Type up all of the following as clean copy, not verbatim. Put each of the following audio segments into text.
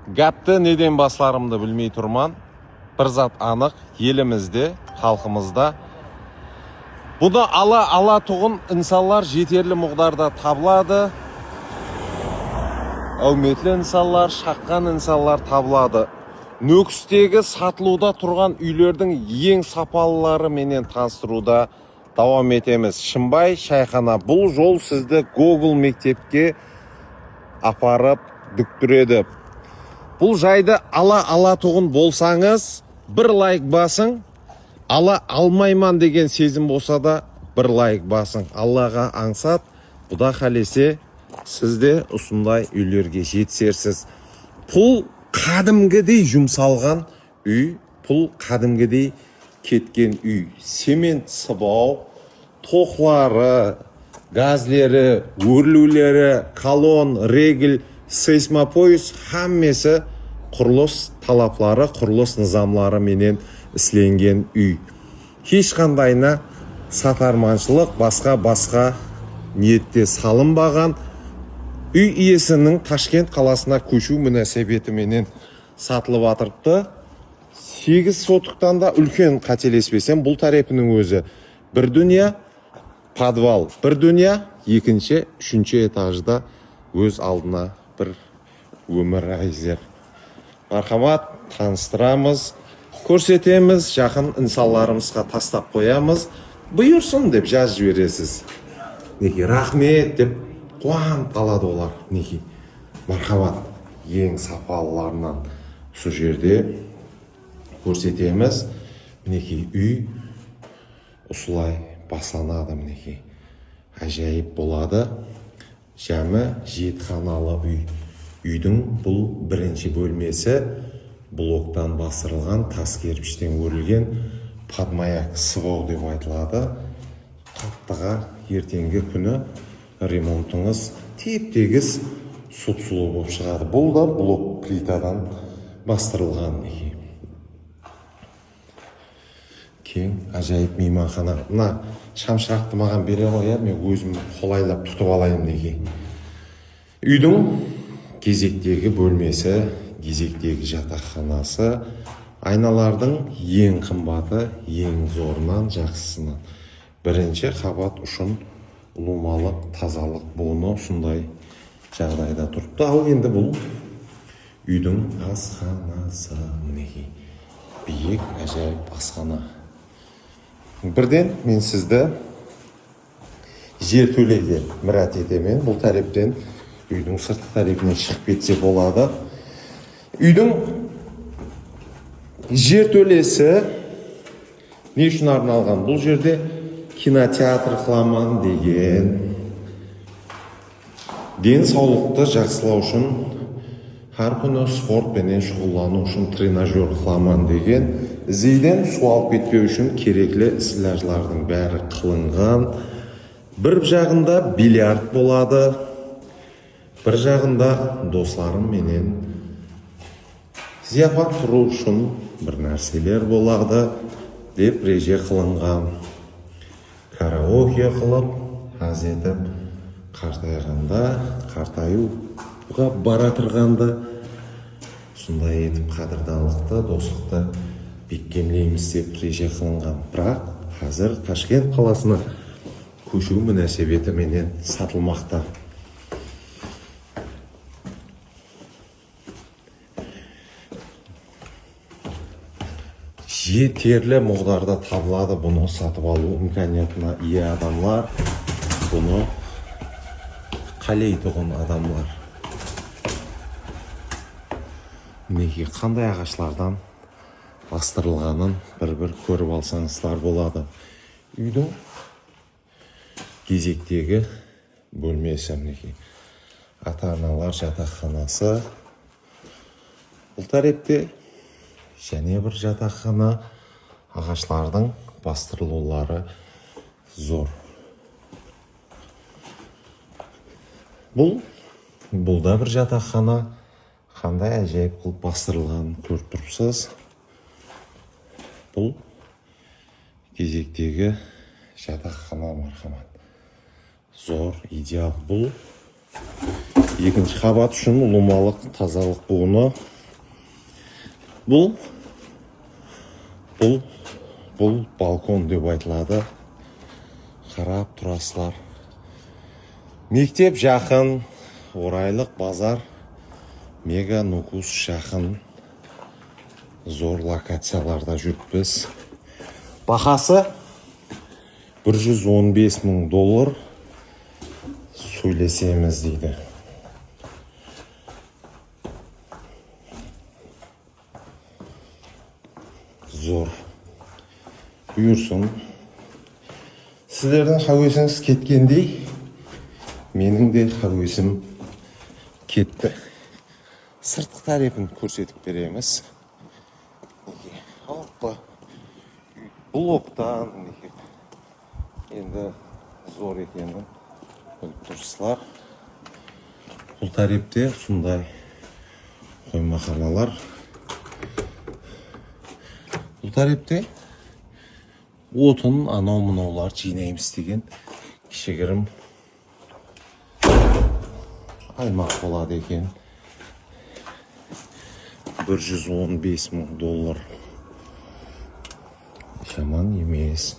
Гәпті неден басларымды білмей тұрман. Бір зат анық, елімізде, халқымызда. Бұны ала тұғын инсанлар жетерлі мұғдарда табылады. Әуметлі инсанлар, шаққан инсанлар табылады. Нөкістегі сатылуда тұрған үйлердің ең сапалылары менен таныстыруда давам етеміз. Шымбай шайхана. Бұл жол сізді Google мектепке апарып дүктіреді. Бұл жайды ала тұғын болсаңыз, бір лайк басың. Ала алмайман деген сезім болса да, бір лайк басың. Аллаға аңсат, бұда қалесе сізде ұсындай үйлерге жетсерсіз. Пұл қадымгідей жұмсалған үй, пұл қадымгідей кеткен үй. Семент сыбау, тоқлары, газлері, өрлулері, колон, регіл, сейсмопойыз хаммесі құрылыс талаплары, құрылыс нызамлары менен ісленген үй. Ешқандайына сатарманшылық, басқа ниетте салынбаған үй иесінің Ташкент қаласына көшу мүнәсәбеті менен сатылып атырыпты. 8 сотықтан да үлкен қателеспесем, бұл тарапының өзі бір дүния, подвал бір дүния, екінші, үшінші этажда өз алдына бір өмір айзер. Мархамат, таныстырамыз, көрсетеміз, жақын инсанларымызға тастап қоямыз. Бұйырсын деп жазып жібересіз. Неке, рахмет деп қуанып қалады олар. Неке, мархамат, ең сапалыларынан сол жерде көрсетеміз. Мінеке, үй осылай басанады. Мінеке, әжайып болады. Жәмі жетіханалы үй. Үйдің бұл бірінші бөлмесі блоктан басырылған, тас кірпіштен өрілген подмаяк сыбау деп айтылады. Қаттыға ертеңгі күні ремонтыңыз теп-тегіс сұп-сұлу болып шығады. Бұл да блок плитадан бастырылған. Кең, ажайып мейманхана. Мына шамшырақты маған бере қоя, мен өзім қолайлап тұтып алайын неге. Үйдің кезектегі бөлмесі, кезектегі жатақханасы, айналардың ең қымбаты, ең зорынан, жақсысынан. Бірінші қабат үшін ұлумалық, тазалық бұны сондай жағдайда тұрыпты. Ал енді бұл үйдің асханасы. Мінеке, биік, әжайып асхана. Бірден мен сізді жертөлеге мұрат етемен. Бұл тәріптен үйдің сырты тарифіне шығып кетсе болады. Үйдің жертөлесі не үшін арналған? Бұл жерде кинотеатр қыламан деген, денсаулықты жақсылау үшін, har күні спортпенен шұғыллану үшін тренажер қыламан деген, зейден су алып кетпеу үшін кереклі ісілажлардың бәрі қылынған. Бір жағында бильярд болады, бір жағында достарым менен зияпат тұру үшін бір нәрселер болады деп реже қылынған. Караоке қылып, аз етіп, қартайғанда, қартаюға баратырғанда, сондай етіп қадырданлықты, достықты беккемлейміз деп реже қылынған. Бірақ қазір Ташкент қаласына көшу мүнәсәбеті менен сатылмақта. Жетерлі мұғдарда табылады бұны сатып алу имканиятына ие адамлар, бұны қалей тұғын адамлар. Неге қандай ағашлардан бастырылғанын бір көріп алсаңыздар болады. Үйдің кезектегі бөлмесі. Мінеке, ата-аналар жатақханасы. Бұл тарепте және бір жатақхана, ағашлардың бастырылулары зор. Бұл да бір жатақхана, қандай әжайып қылып бастырылған көріп тұрсыз. Бұл кезектегі жатақхана, мархамат. Зор, идеал. Бұл екінші қабат үшін ұлымалық тазалық буыны Бұл балкон деп айтылады. Қарап тұрасылар. Мектеп жақын, орайлық базар, мега нукус жақын. Зор локацияларда жүріппіз. Бақасы $115,000 сөйлесеміз дейді. Зор. Бұйырсын. Сіздердің хауесіңіз кеткендей, менің де хауесім кетті. Сыртқы тарифін көрсетіп береміз. Опа. Блоктан енді зор екенін біліп тұрсыздар. Бұл тарифте сондай қоймақаналар. Бұл тарифте отын анау-мынаулар жинаймыз деген кішігірім аймақ болады екен. $115,000 жаман емес.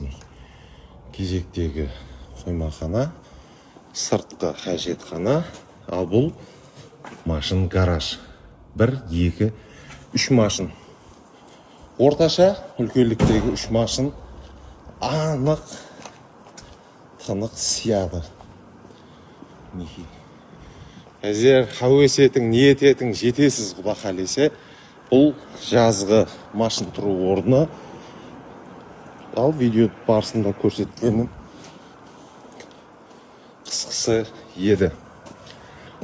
Кезектегі қоймақана, сыртқы қажетхана, ал бұл машин гараж. 1, 2, 3 машин. Орташа үлкендіктегі 3 машин анық тынық сияды. Әзер хауес етің, ниет етің жетесіз құда қалесе, бұл жазғы машин тұру орны. Ал видео барысында көрсеткенім қысқысы еді.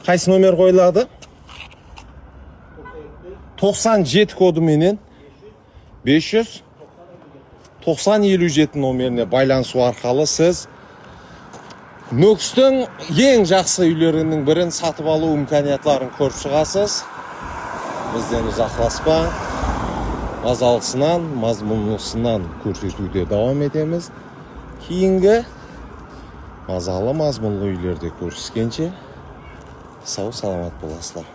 Қайсы номер қойылады? 97 коды менен 590-57 номеріне байланысу арқылы сіз Нөкістің ең жақсы үйлерінің бірін сатып алу имканиятларын көріп шығасыз. Бізден ұзақласпа, мазалысынан, мазмұнлысынан көрсетуде давам етеміз. Кейінгі мазалы, мазмұнлы үйлерде көріскенше сау саламат боласыздар.